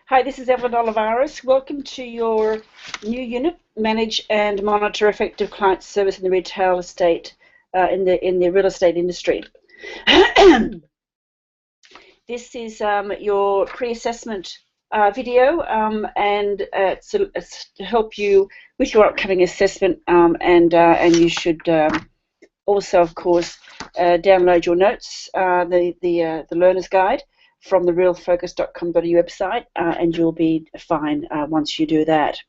Hi, this is Evelyn Olivares. Welcome to your new unit, Manage and Monitor Effective Client Service in the Retail Estate, in the real estate industry. This is your pre-assessment video, and it's to help you with your upcoming assessment, and you should also, of course, download your notes, the learner's guide from the realfocus.com.au website, and you'll be fine once you do that.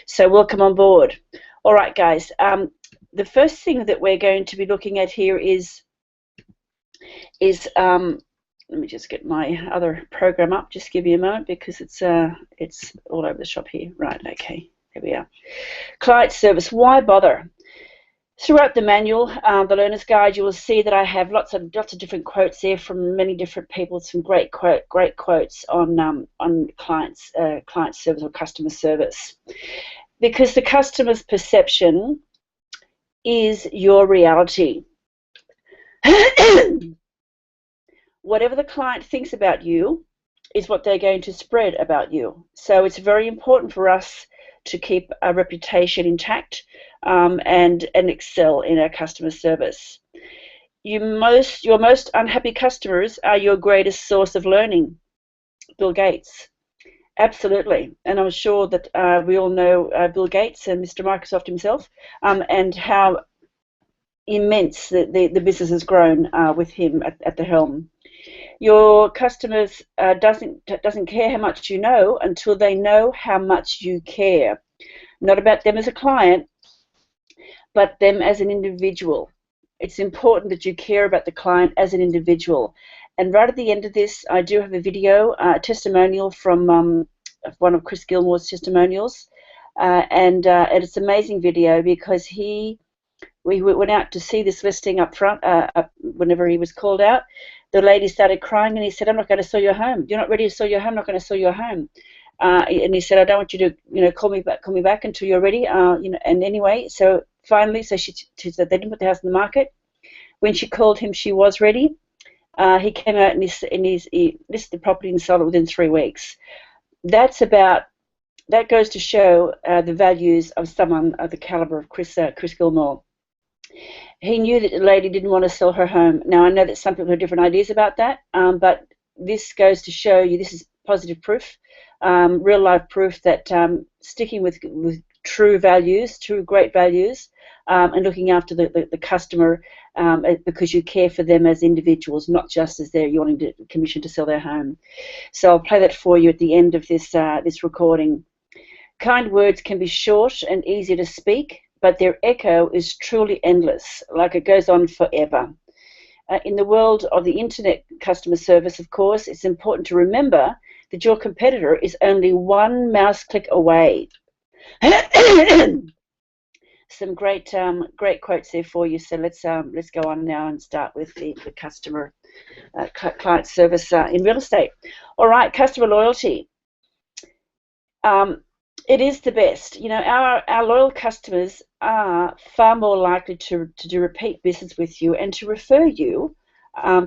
So welcome on board. All right, guys. The first thing that we're going to be looking at here is let me just get my other program up. Just give me a moment because it's all over the shop here. Right. Okay. Here we are. Client service. Why bother? Throughout the manual, the learner's guide, you will see that I have lots of different quotes there from many different people. Some great quotes on client service or customer service, because the customer's perception is your reality. Whatever the client thinks about you is what they're going to spread about you. So it's very important for us to keep a reputation intact, and excel in our customer service. Your most unhappy customers are your greatest source of learning. Bill Gates. Absolutely. And I'm sure that we all know Bill Gates and Mr. Microsoft himself, and how immense the business has grown with him at the helm. Your customers doesn't care how much you know until they know how much you care. Not about them as a client, but them as an individual. It's important that you care about the client as an individual. And right at the end of this, I do have a video, testimonial from one of Chris Gilmore's testimonials, and it's an amazing video because we went out to see this listing up front. Whenever he was called out, the lady started crying, and he said, "I'm not going to sell your home. You're not ready to sell your home. I'm not going to sell your home." And he said, "I don't want you to, call me back until you're ready." And anyway, so finally, she said they didn't put the house in the market. When she called him, she was ready. He came out and he listed the property and sold it within 3 weeks. That goes to show the values of someone of the caliber of Chris Gilmore. He knew that the lady didn't want to sell her home. Now, I know that some people have different ideas about that, but this goes to show you, this is positive proof, real life proof that sticking with true values, true great values, and looking after the customer, because you care for them as individuals, not just as you're wanting to commission to sell their home. So I'll play that for you at the end of this recording. Kind words can be short and easy to speak, but their echo is truly endless, like it goes on forever. In the world of the internet customer service, of course, it's important to remember that your competitor is only one mouse click away. Some great quotes there for you. So let's go on now and start with the customer client service in real estate. All right, customer loyalty. It is the best. Our loyal customers are far more likely to do repeat business with you and to refer you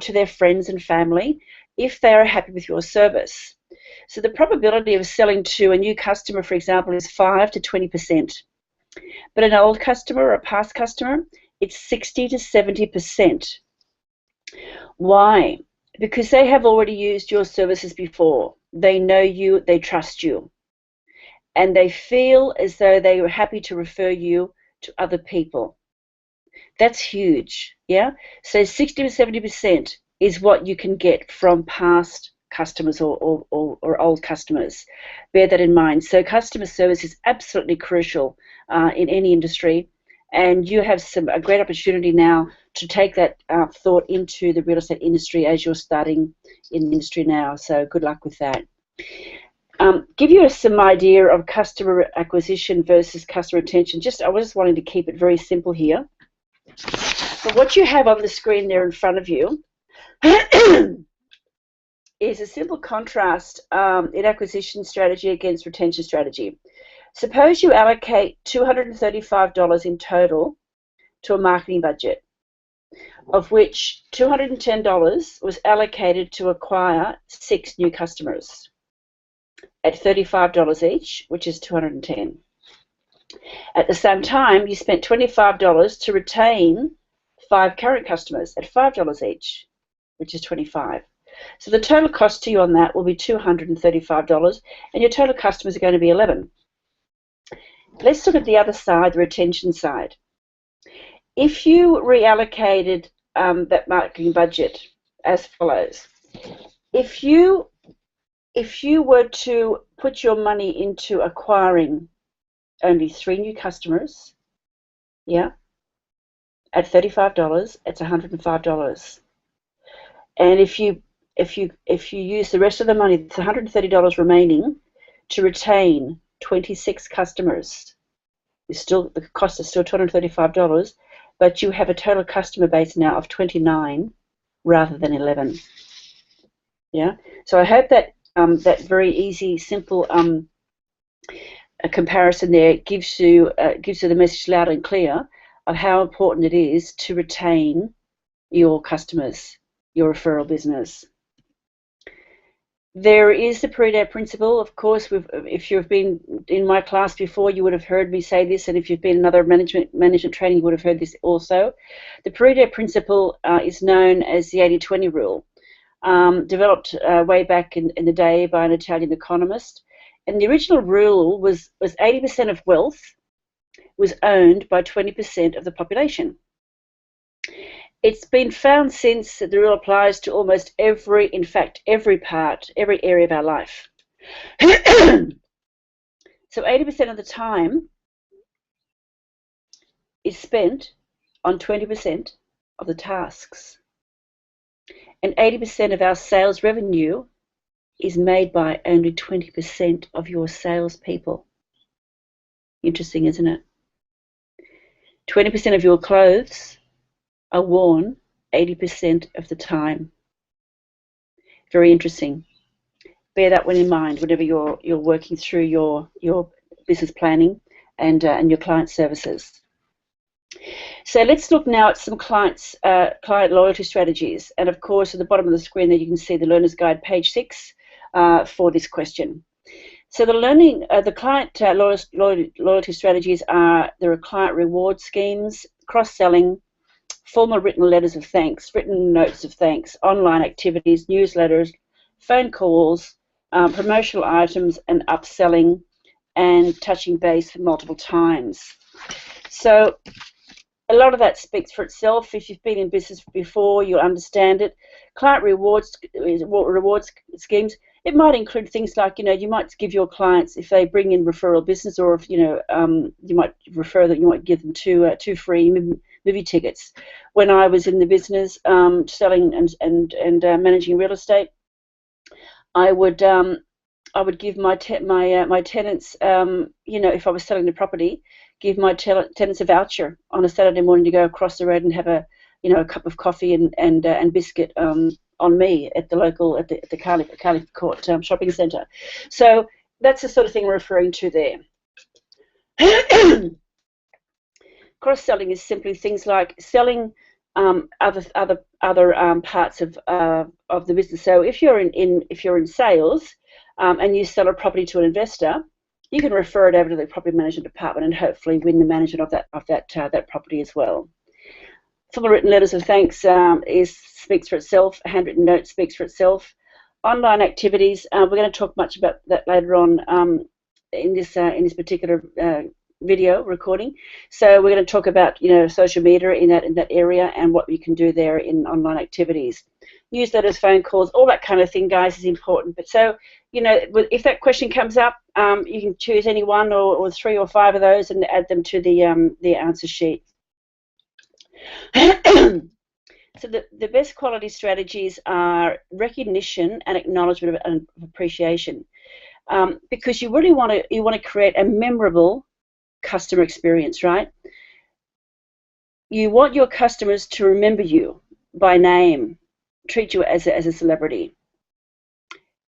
to their friends and family if they are happy with your service. So the probability of selling to a new customer, for example, is 5 to 20%. But an old customer or a past customer, it's 60 to 70%. Why? Because they have already used your services before. They know you, they trust you, and they feel as though they were happy to refer you to other people. That's huge, yeah? So 60 to 70% is what you can get from past customers or old customers. Bear that in mind. So customer service is absolutely crucial in any industry, and you have a great opportunity now to take that thought into the real estate industry as you're starting in the industry now. So good luck with that. Give you some idea of customer acquisition versus customer retention. I was just wanting to keep it very simple here. But what you have on the screen there in front of you is a simple contrast in acquisition strategy against retention strategy. Suppose you allocate $235 in total to a marketing budget, of which $210 was allocated to acquire 6 new customers. at $35 each, which is $210. At the same time, you spent $25 to retain 5 current customers at $5 each, which is $25. So the total cost to you on that will be $235, and your total customers are going to be 11. Let's look at the other side, the retention side. If you reallocated that marketing budget as follows, if you were to put your money into acquiring only 3 new customers, yeah, at $35, it's $105. And if you use the rest of the money, it's $130 remaining to retain 26 customers. The cost is still $235, but you have a total customer base now of 29 rather than 11. Yeah. So I hope that that very easy, simple a comparison there gives you the message loud and clear of how important it is to retain your customers, your referral business. There is the Pareto Principle. Of course, if you've been in my class before, you would have heard me say this, and if you've been in other management training, you would have heard this also. The Pareto Principle is known as the 80-20 rule, developed way back in the day by an Italian economist. And the original rule was 80% of wealth was owned by 20% of the population. It's been found since that the rule applies to almost every area of our life. So 80% of the time is spent on 20% of the tasks. And 80% of our sales revenue is made by only 20% of your salespeople. Interesting, isn't it? 20% of your clothes are worn 80% of the time. Very interesting. Bear that one in mind whenever you're working through your business planning and your client services. So let's look now at some client loyalty strategies. And of course, at the bottom of the screen there you can see the Learner's Guide, page 6, for this question. So the client loyalty strategies there are client reward schemes, cross-selling, formal written letters of thanks, written notes of thanks, online activities, newsletters, phone calls, promotional items, and upselling, and touching base multiple times. So a lot of that speaks for itself. If you've been in business before, you'll understand it. Client reward schemes, it might include things like, you might give your clients, if they bring in referral business, or if, you might you might give them two free movie tickets. When I was in the business selling and managing real estate, I would give my tenants, if I was selling the property, give my tenants a voucher on a Saturday morning to go across the road and have a cup of coffee and biscuit on me at the local at the Carliffe Court shopping centre. So that's the sort of thing we're referring to there. Cross-selling is simply things like selling other parts of the business. So if you're in sales and you sell a property to an investor, you can refer it over to the property management department and hopefully win the management of that property as well. Formal written letters of thanks speaks for itself. A handwritten note speaks for itself. Online activities, we're going to talk much about that later on in this particular video recording. So we're going to talk about social media in that area and what you can do there in online activities. Newsletters, phone calls, all that kind of thing, guys, is important. But so if that question comes up, you can choose any one or 3 or 5 of those and add them to the answer sheet. So the best quality strategies are recognition and acknowledgement of appreciation, because you really want to create a memorable customer experience, right? You want your customers to remember you by name, treat you as a celebrity.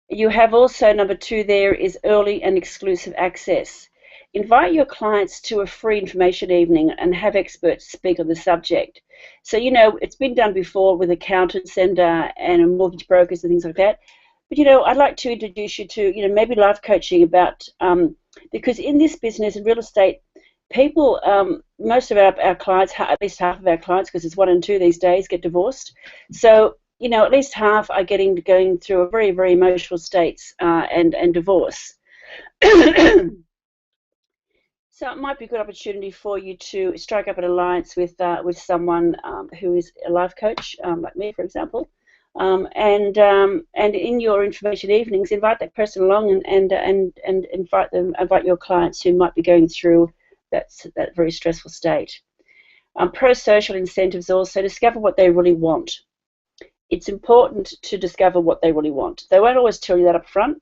You have also, number 2 there is early and exclusive access. Invite your clients to a free information evening and have experts speak on the subject. So, it's been done before with accountants and mortgage brokers and things like that. But I'd like to introduce you to maybe life coaching about because in this business in real estate, people, most of our clients, at least half of our clients, because it's 1 in 2 these days, get divorced. So at least half are going through a very, very emotional states and divorce. So it might be a good opportunity for you to strike up an alliance with someone who is a life coach, like me, for example, and in your information evenings, invite that person along and invite your clients who might be going through that very stressful state. Pro-social incentives also discover what they really want. It's important to discover what they really want. They won't always tell you that up front.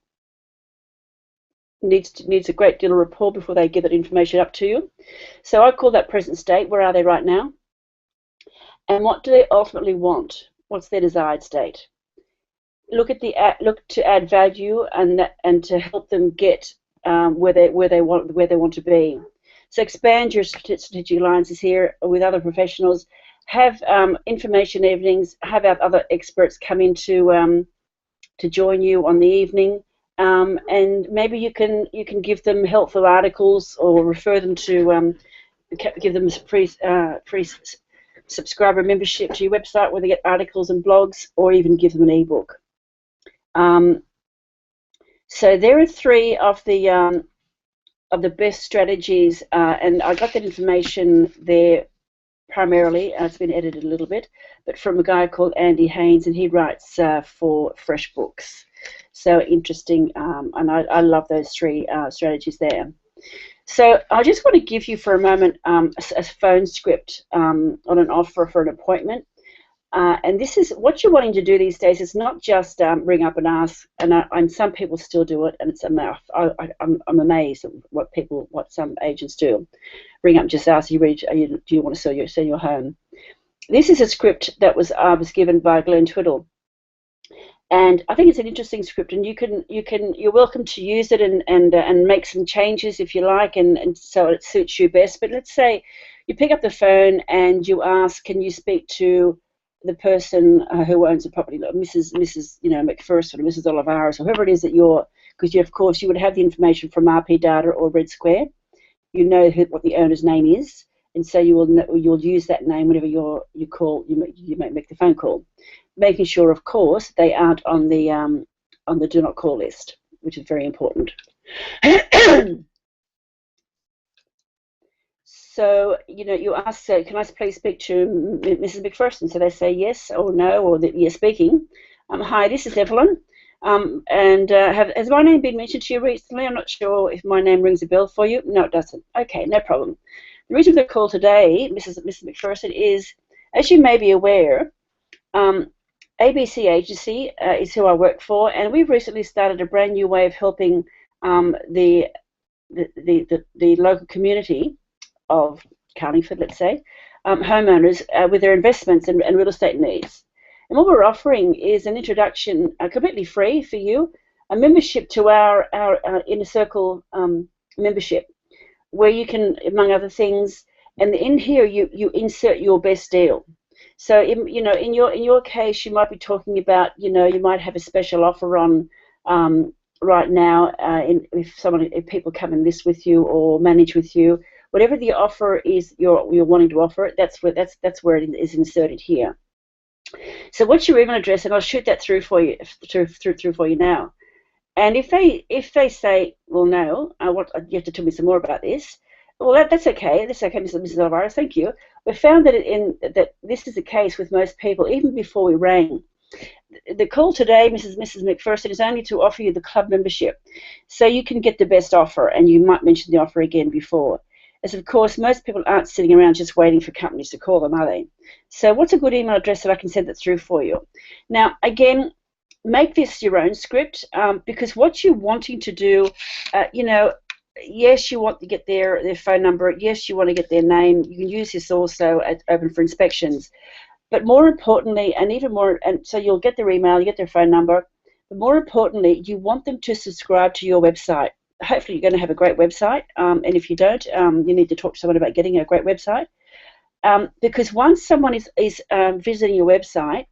Needs a great deal of rapport before they give that information up to you. So I call that present state. Where are they right now? And what do they ultimately want? What's their desired state? Look to add value and to help them get where they want to be. So expand your strategic alliances here with other professionals. Have information evenings. Have other experts come in to join you on the evening. And maybe you can give them helpful articles or refer them to give them free subscriber membership to your website where they get articles and blogs, or even give them an ebook. So there are 3 of the best strategies, and I got that information there primarily. It's been edited a little bit, but from a guy called Andy Haynes, and he writes for Fresh Books. So interesting, and I love those 3 strategies there. So I just want to give you for a moment a phone script on an offer for an appointment. And this is what you're wanting to do these days. Is not just ring up and ask, and some people still do it, and it's a mouth. I'm amazed at what some agents do. Ring up and just ask, do you want to sell your home? This is a script that was given by Glenn Twiddle. And I think it's an interesting script, and you're welcome to use it and make some changes if you like, and so it suits you best. But let's say you pick up the phone and you ask, can you speak to the person who owns the property, Mrs. McPherson or Mrs. Olivares, or whoever it is that because of course you would have the information from RP Data or Red Square. You know what the owner's name is, and so you'll use that name whenever you might make the phone call, making sure, of course, they aren't on the do not call list, which is very important. So you ask, can I please speak to Mrs. McPherson? So they say yes or no, or that you're speaking. Hi, this is Evelyn. And has my name been mentioned to you recently? I'm not sure if my name rings a bell for you. No, it doesn't. Okay, no problem. The reason for the call today, Mrs. McPherson, is, as you may be aware, ABC Agency is who I work for, and we've recently started a brand new way of helping the local community of Carlingford, let's say, homeowners with their investments and real estate needs. And what we're offering is an introduction, completely free for you, a membership to our Inner Circle membership, where you can, among other things, and in here you insert your best deal. So in your case, you might be talking about, you might have a special offer on right now if people come and list with you or manage with you. Whatever the offer is you're wanting to offer, that's where it is inserted here. So what's your email address? And I'll shoot that through for you through for you now. And if they say, well, no, you have to tell me some more about this. Well, that's okay. That's okay, Mrs. Alvarez. Thank you. We found that this is the case with most people, even before we rang. The call today, Mrs. McPherson, is only to offer you the club membership, so you can get the best offer, and you might mention the offer again before. As of course, most people aren't sitting around just waiting for companies to call them, are they? So what's a good email address that I can send it through for you? Now, again, make this your own script, because what you're wanting to do, yes, you want to get their phone number. Yes, you want to get their name. You can use this also at Open for Inspections. But more importantly, and so you'll get their email, you get their phone number, but more importantly, you want them to subscribe to your website. Hopefully you're going to have a great website, and if you don't, you need to talk to someone about getting a great website, because once someone is visiting your website,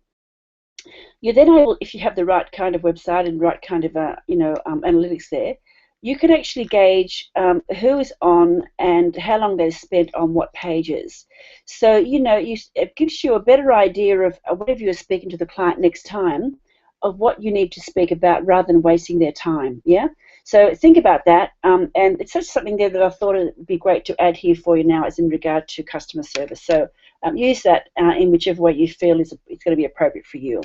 You're then able, if you have the right kind of website and right kind of analytics there, you can actually gauge who is on and how long they've spent on what pages. So it gives you a better idea of whenever you're speaking to the client next time, of what you need to speak about rather than wasting their time. Yeah. So think about that, and it's just something there that I thought it would be great to add here for you now, as in regard to customer service. So use that in whichever way you feel it's going to be appropriate for you.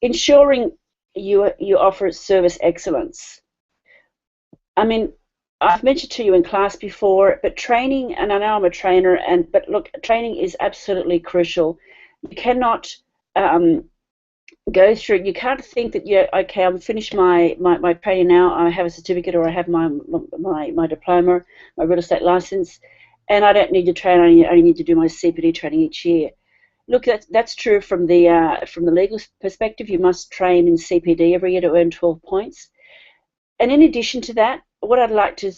Ensuring you offer service excellence. I mean, I've mentioned to you in class before, but training, and I know I'm a trainer, but look, training is absolutely crucial. You cannot go through. You can't think that okay, I'm finished my training now. I have a certificate, or I have my diploma, my real estate license, and I don't need to train. I only need to do my CPD training each year. Look, that's true from the legal perspective. You must train in CPD every year to earn 12 points. And in addition to that, what I'd like to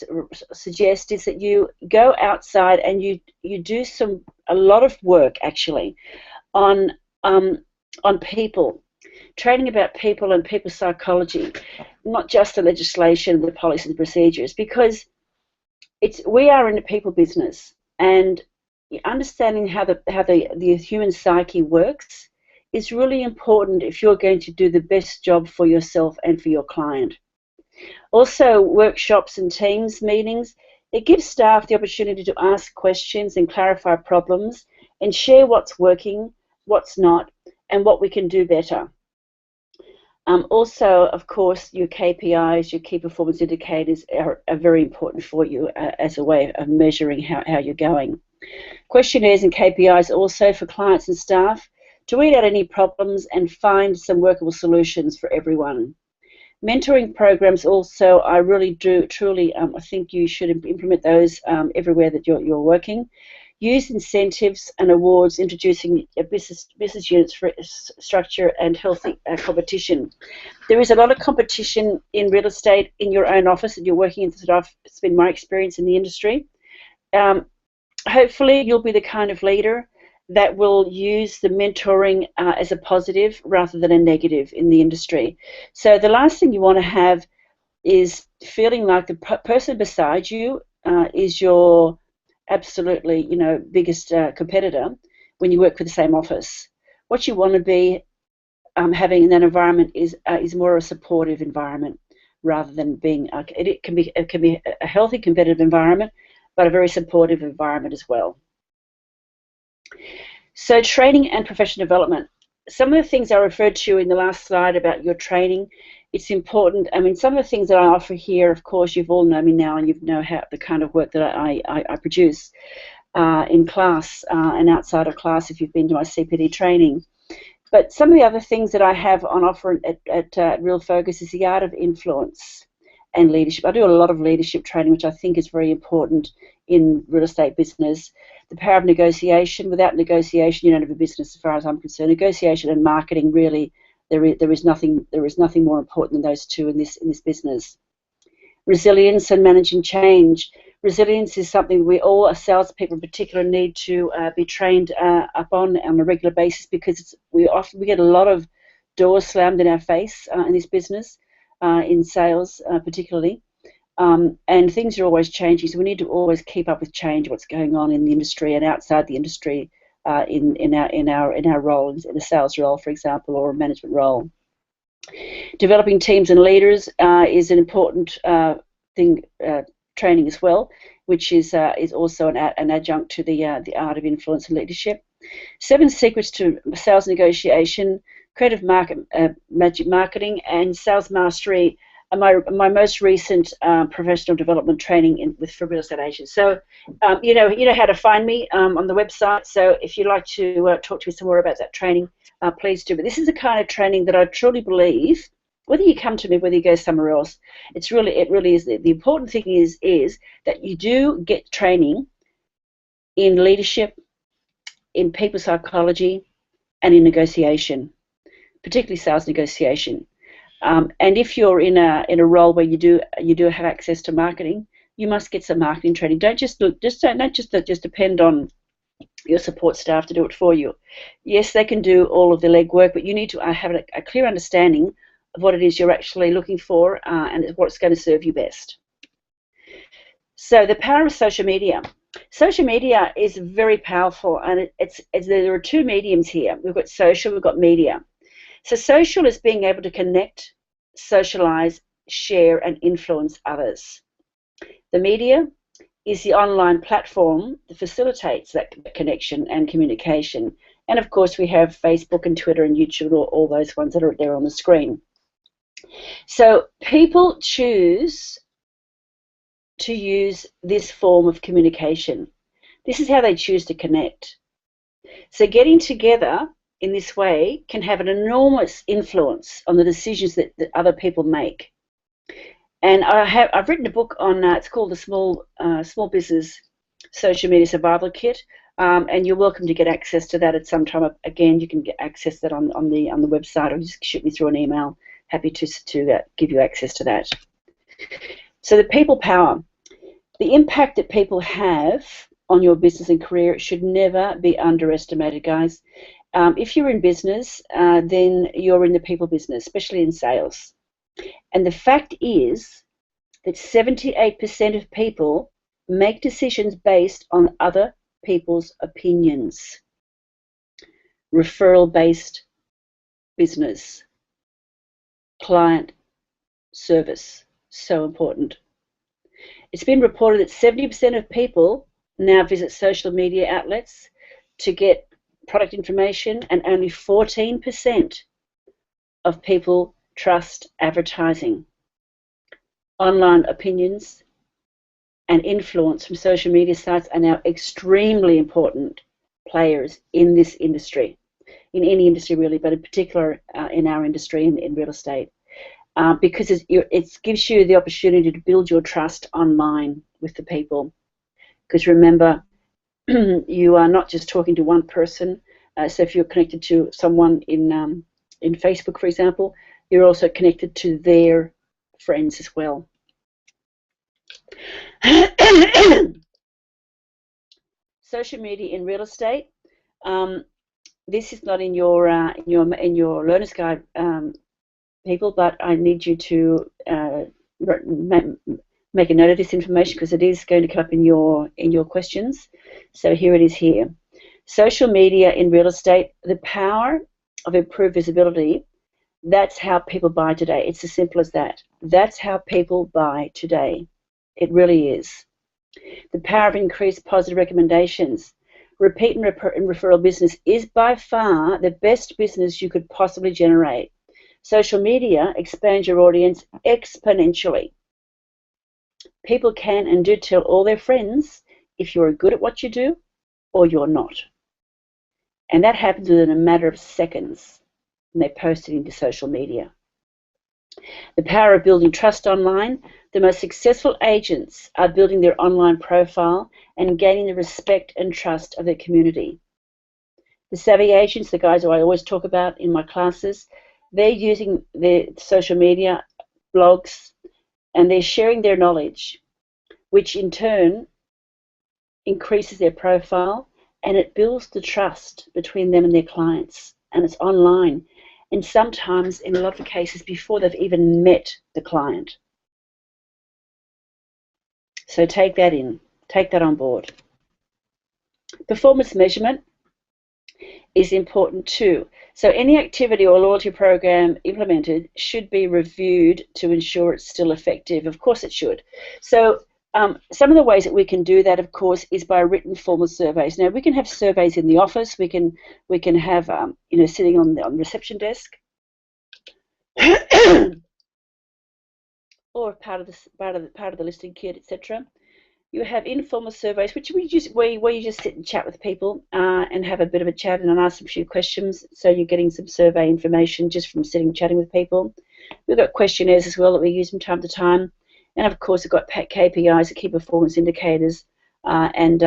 suggest is that you go outside and you do a lot of work actually on people, training about people and people psychology, not just the legislation, the policies and procedures, because we are in a people business, and understanding how the human psyche works is really important if you're going to do the best job for yourself and for your client. Also, workshops and teams meetings, it gives staff the opportunity to ask questions and clarify problems and share what's working, what's not, and what we can do better. Also, of course, your KPIs, your key performance indicators, are very important for you as a way of measuring how you're going. Questionnaires and KPIs also for clients and staff to weed out any problems and find some workable solutions for everyone. Mentoring programs also, I really do truly, I think you should implement those everywhere that you're working. Use incentives and awards, introducing business units for structure and healthy competition. There is a lot of competition in real estate in your own office that you're working in. It's been my experience in the industry. Hopefully you'll be the kind of leader that will use the mentoring as a positive rather than a negative in the industry. So the last thing you want to have is feeling like the person beside you is your absolutely biggest competitor when you work for the same office. What you want to be having in that environment is more a supportive environment rather than being it can be a healthy competitive environment, but a very supportive environment as well. So training and professional development. Some of the things I referred to in the last slide about your training, it's important. I mean, some of the things that I offer here, of course, you've all known me now, and you know how the kind of work that I produce in class and outside of class if you've been to my CPD training. But some of the other things that I have on offer at Real Focus is the art of influence and leadership. I do a lot of leadership training, which I think is very important in real estate business. The power of negotiation. Without negotiation, you don't have a business, as far as I'm concerned. Negotiation and marketing, really, there is nothing more important than those two in this business. Resilience and managing change. Resilience is something we all, as salespeople in particular, need to be trained up on a regular basis, because we get a lot of doors slammed in our face in this business, in sales particularly. And things are always changing, so we need to always keep up with change, what's going on in the industry and outside the industry, in our role, in a sales role, for example, or a management role. Developing teams and leaders is an important thing, training as well, which is also an adjunct to the art of influence and leadership. 7 secrets to sales negotiation, creative magic marketing, and sales mastery. My most recent professional development training for real estate agents. So you know how to find me on the website. So if you'd like to talk to me some more about that training, please do. But this is the kind of training that I truly believe, whether you come to me, whether you go somewhere else, it really is. The important thing is that you do get training in leadership, in people psychology, and in negotiation, particularly sales negotiation. And if you're in a role where you do have access to marketing, you must get some marketing training. Don't just depend on your support staff to do it for you. Yes, they can do all of the legwork, but you need to have a clear understanding of what it is you're actually looking for and what's going to serve you best. So the power of social media. Social media is very powerful, and there are two mediums here. We've got social, we've got media. So social is being able to connect, socialize, share, and influence others. The media is the online platform that facilitates that connection and communication. And of course, we have Facebook and Twitter and YouTube, all those ones that are there on the screen. So people choose to use this form of communication. This is how they choose to connect. So getting together in this way can have an enormous influence on the decisions that other people make. And I've written a book on it's called the Small Business Social Media Survival Kit, and you're welcome to get access to that at some time. Again, you can get access to that on the website, or just shoot me through an email. Happy to give you access to that. So the people power, the impact that people have on your business and career should never be underestimated, guys. If you're in business, then you're in the people business, especially in sales. And the fact is that 78% of people make decisions based on other people's opinions. Referral-based business, client service, so important. It's been reported that 70% of people now visit social media outlets to get product information, and only 14% of people trust advertising. Online opinions and influence from social media sites are now extremely important players in this industry, in any industry really, but in particular in our industry, in real estate, because it gives you the opportunity to build your trust online with the people. Because remember, you are not just talking to one person. So if you're connected to someone in Facebook, for example, you're also connected to their friends as well. Social media in real estate. This is not in your learner's guide, people, but I need you to make a note of this information because it is going to come up in your questions. So here it is here. Social media in real estate, the power of improved visibility. That's how people buy today. It's as simple as that. That's how people buy today. It really is. The power of increased positive recommendations. Repeat and referral business is by far the best business you could possibly generate. Social media expands your audience exponentially. People can and do tell all their friends if you're good at what you do or you're not. And that happens within a matter of seconds when they post it into social media. The power of building trust online. The most successful agents are building their online profile and gaining the respect and trust of their community. The savvy agents, the guys who I always talk about in my classes, they're using their social media, blogs, and they're sharing their knowledge, which in turn increases their profile, and it builds the trust between them and their clients, and it's online. And sometimes, in a lot of cases, before they've even met the client. So take that in, take that on board. Performance measurement is important too. So any activity or loyalty program implemented should be reviewed to ensure it's still effective. Of course it should. So some of the ways that we can do that, of course, is by written formal surveys. Now we can have surveys in the office. We can have sitting on the reception desk, or part of the listing kit, etc. You have informal surveys, which where you just sit and chat with people and have a bit of a chat and ask them a few questions. So you're getting some survey information just from sitting and chatting with people. We've got questionnaires as well that we use from time to time, and of course we've got KPIs, the key performance indicators, and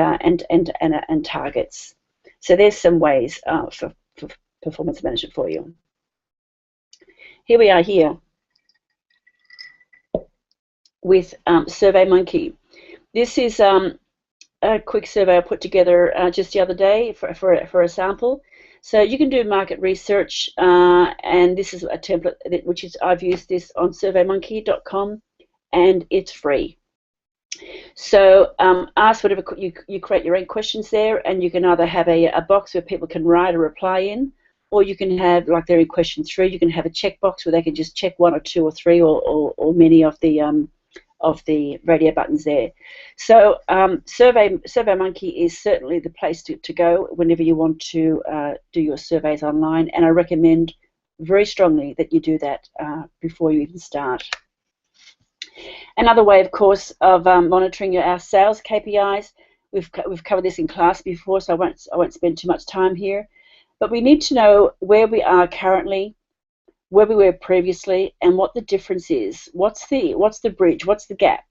targets. So there's some ways for performance management for you. Here we are here with SurveyMonkey. This is a quick survey I put together just the other day for a sample. So you can do market research, and this is a template I've used this on SurveyMonkey.com, and it's free. So ask whatever you create your own questions there, and you can either have a box where people can write a reply in, or you can have, like they're in question 3, you can have a checkbox where they can just check 1 or 2 or 3 or many of the radio buttons there. So SurveyMonkey is certainly the place to go whenever you want to do your surveys online, and I recommend very strongly that you do that before you even start. Another way, of course, of monitoring our sales KPIs, we've covered this in class before, so I won't spend too much time here, but we need to know where we are currently, where we were previously, and what the difference is. What's the bridge? What's the gap?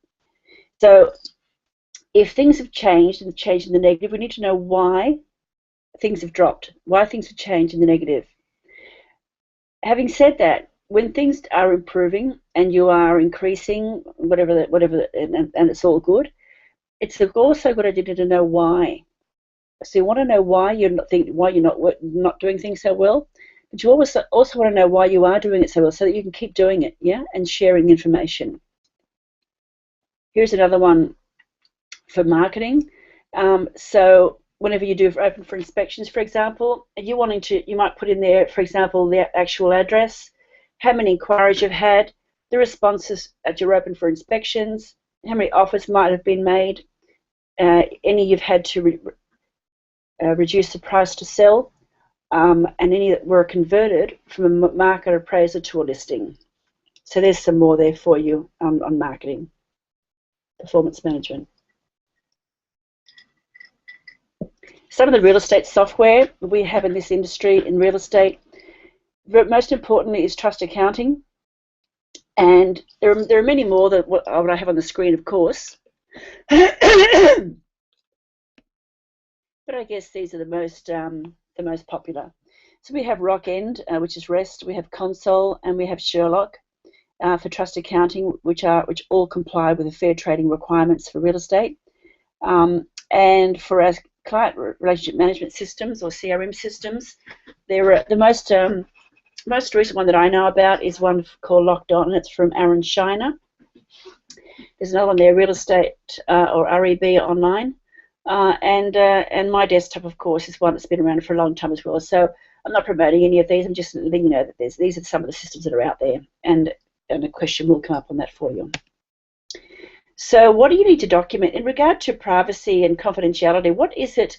So if things have changed and changed in the negative, we need to know why things have dropped, why things have changed in the negative. Having said that, when things are improving and you are increasing, whatever, and it's all good, it's also a good idea to know why. So you want to know why you're not doing things so well, but you also want to know why you are doing it so well, so that you can keep doing it, yeah, and sharing information. Here's another one for marketing. So whenever you do open for inspections, for example, you might put in there, for example, the actual address, how many inquiries you've had, the responses at your open for inspections, how many offers might have been made, any you've had to reduce the price to sell, and any that were converted from a market appraiser to a listing. So there's some more there for you on marketing, performance management. Some of the real estate software we have in this industry, in real estate, most importantly is Trust Accounting, and there are many more that what I have on the screen, of course. But I guess these are the most popular. So we have Rockend, which is REST. We have Console, and we have Sherlock for Trust Accounting, which all comply with the fair trading requirements for real estate. And for our client relationship management systems, or CRM systems, the most recent one that I know about is one called Locked On, and it's from Aaron Shiner. There's another one there, Real Estate or REB Online. And My Desktop, of course, is one that's been around for a long time as well. So I'm not promoting any of these. I'm just letting you know that these are some of the systems that are out there, and a question will come up on that for you. So what do you need to document in regard to privacy and confidentiality? What is it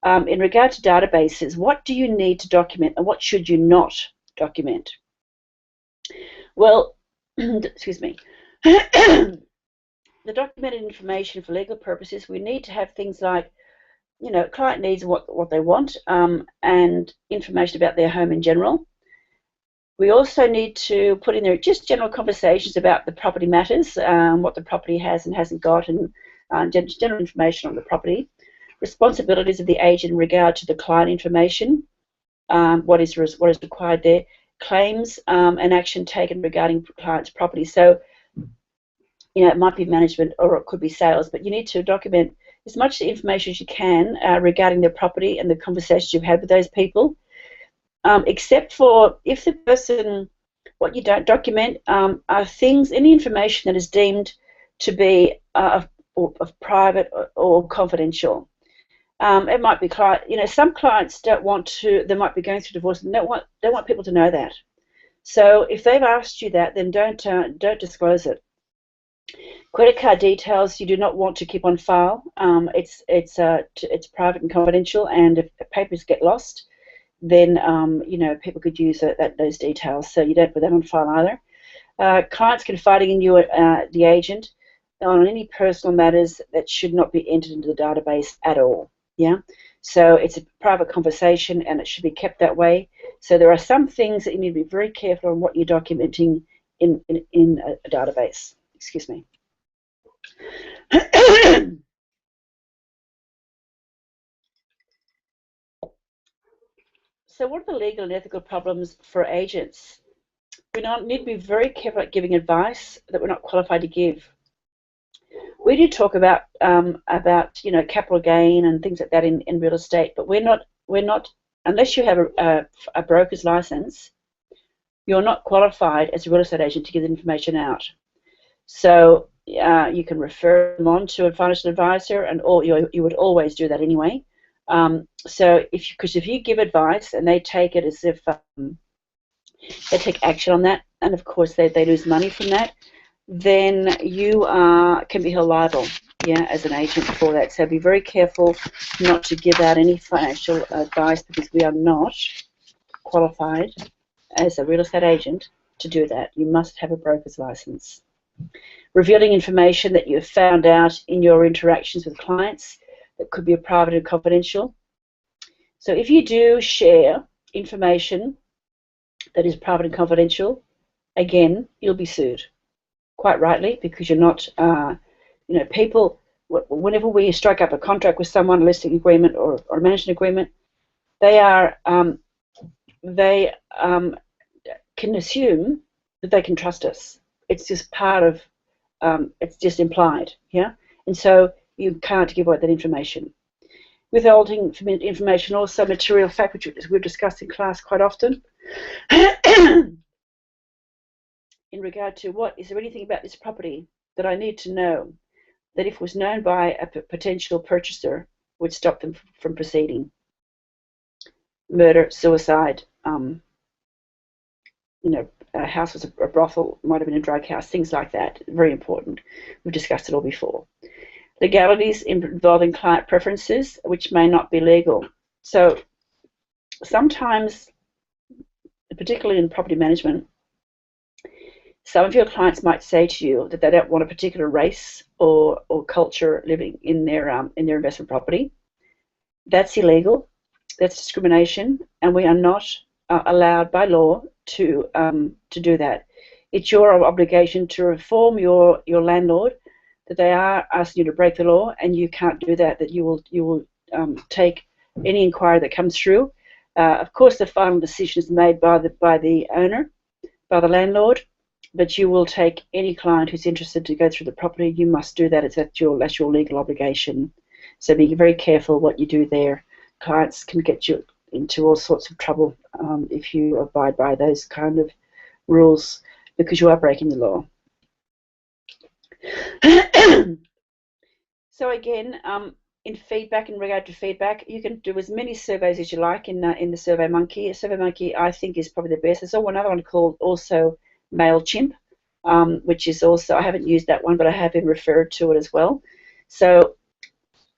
in regard to databases? What do you need to document, and what should you not document? Well, excuse me. The documented information for legal purposes, we need to have things like, client needs what they want, and information about their home in general. We also need to put in there just general conversations about the property matters, what the property has and hasn't got, and general information on the property. Responsibilities of the agent in regard to the client information, what is required there. Claims and action taken regarding client's property. So, it might be management or it could be sales, but you need to document as much information as you can regarding their property and the conversations you've had with those people. Except for if the person, what you don't document are any information that is deemed to be of private or confidential. It might be some clients don't want to. They might be going through divorce and don't want people to know that. So if they've asked you that, then don't disclose it. Credit card details you do not want to keep on file. It's private and confidential, and if papers get lost, then people could use those details. So you don't put that on file either. Clients confiding in you, the agent, on any personal matters that should not be entered into the database at all. Yeah. So it's a private conversation, and it should be kept that way. So there are some things that you need to be very careful on what you're documenting in a database. Excuse me. So what are the legal and ethical problems for agents? We need to be very careful at giving advice that we're not qualified to give. we do talk about capital gain and things like that in real estate, but we're not unless you have a broker's license, you're not qualified as a real estate agent to give the information out. So you can refer them on to a financial advisor, and you would always do that anyway. So if you give advice and they take it as if they take action on that, and of course they lose money from that, then you can be held liable, as an agent for that. So be very careful not to give out any financial advice, because we are not qualified as a real estate agent to do that. You must have a broker's license. Revealing information that you've found out in your interactions with clients that could be private and confidential. So if you do share information that is private and confidential, again, you'll be sued, quite rightly, because you're not, people, whenever we strike up a contract with someone, a listing agreement or a management agreement, they can assume that they can trust us. It's just part of, it's just implied, and so you can't give away that information. Withholding information, also material fact, which we've discussed in class quite often, in regard to is there anything about this property that I need to know that if it was known by a potential purchaser would stop them from proceeding. Murder, suicide, a house was a brothel, might have been a drug house, things like that. Very important. We've discussed it all before. Legalities involving client preferences, which may not be legal. So sometimes, particularly in property management, some of your clients might say to you that they don't want a particular race or culture living in their investment property. That's illegal. That's discrimination, and we are not allowed by law to do that. It's your obligation to inform your landlord that they are asking you to break the law, and you can't do that. That you will take any inquiry that comes through. Of course, the final decision is made by the owner, by the landlord, but you will take any client who's interested to go through the property. You must do that. That's your legal obligation. So be very careful what you do there. Clients can get you into all sorts of trouble if you abide by those kind of rules, because you are breaking the law. So again, in regard to feedback, you can do as many surveys as you like in the SurveyMonkey. SurveyMonkey, I think, is probably the best. There's another one called also MailChimp, which is also, I haven't used that one, but I have been referred to it as well. So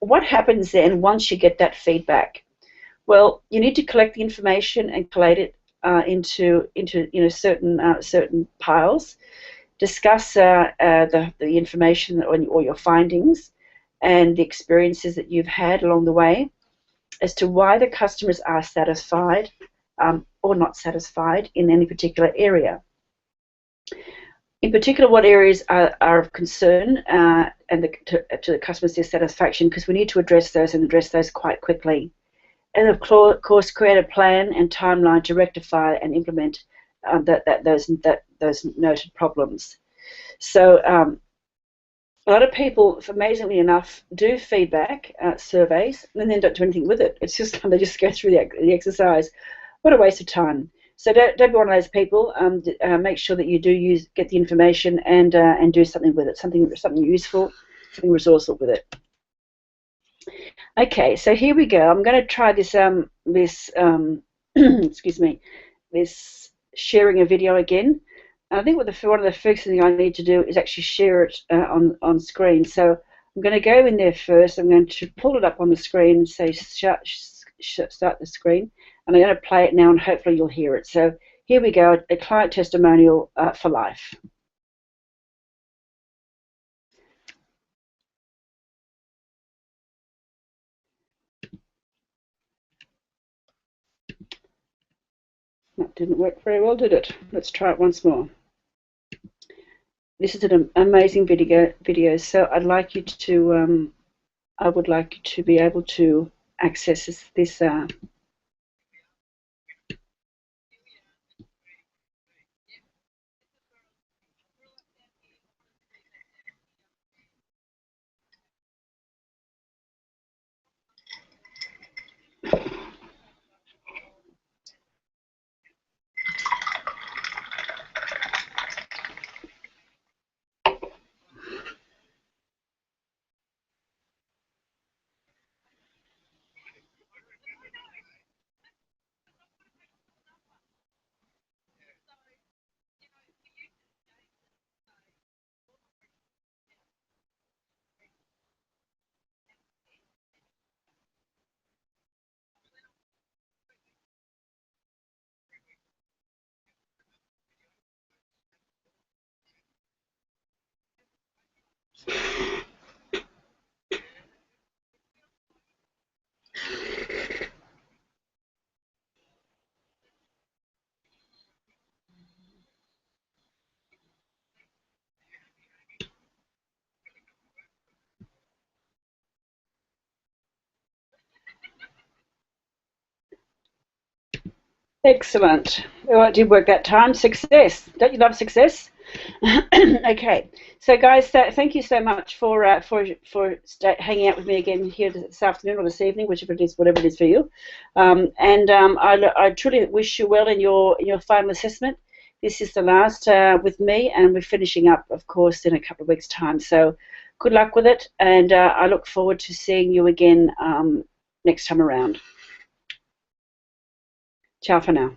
what happens then once you get that feedback? Well, you need to collect the information and collate it into certain piles. Discuss the information or your findings and the experiences that you've had along the way as to why the customers are satisfied or not satisfied in any particular area. In particular, what areas are of concern and to the customer's dissatisfaction, because we need to address those quite quickly. And of course, create a plan and timeline to rectify and implement those noted problems. So a lot of people, amazingly enough, do feedback surveys and then don't do anything with it. It's just they just go through the exercise. What a waste of time. So don't be one of those people. Make sure that you do get the information and do something with it, something useful, something resourceful with it. Okay, so here we go. I'm going to try this excuse me, this sharing a video again. I think one of the first things I need to do is actually share it on screen. So I'm going to go in there first. I'm going to pull it up on the screen and say start the screen, and I'm going to play it now, and hopefully you'll hear it. So here we go, a client testimonial for life. That didn't work very well, did it? Let's try it once more. This is an amazing video. So I'd like you to, I would like you to be able to access this Excellent. Well, it did work that time. Success. Don't you love success? Okay. So, guys, thank you so much for hanging out with me again here this afternoon or this evening, whichever it is, whatever it is for you. I truly wish you well in your final assessment. This is the last with me, and we're finishing up, of course, in a couple of weeks' time. So, good luck with it, and I look forward to seeing you again next time around. Ciao for now.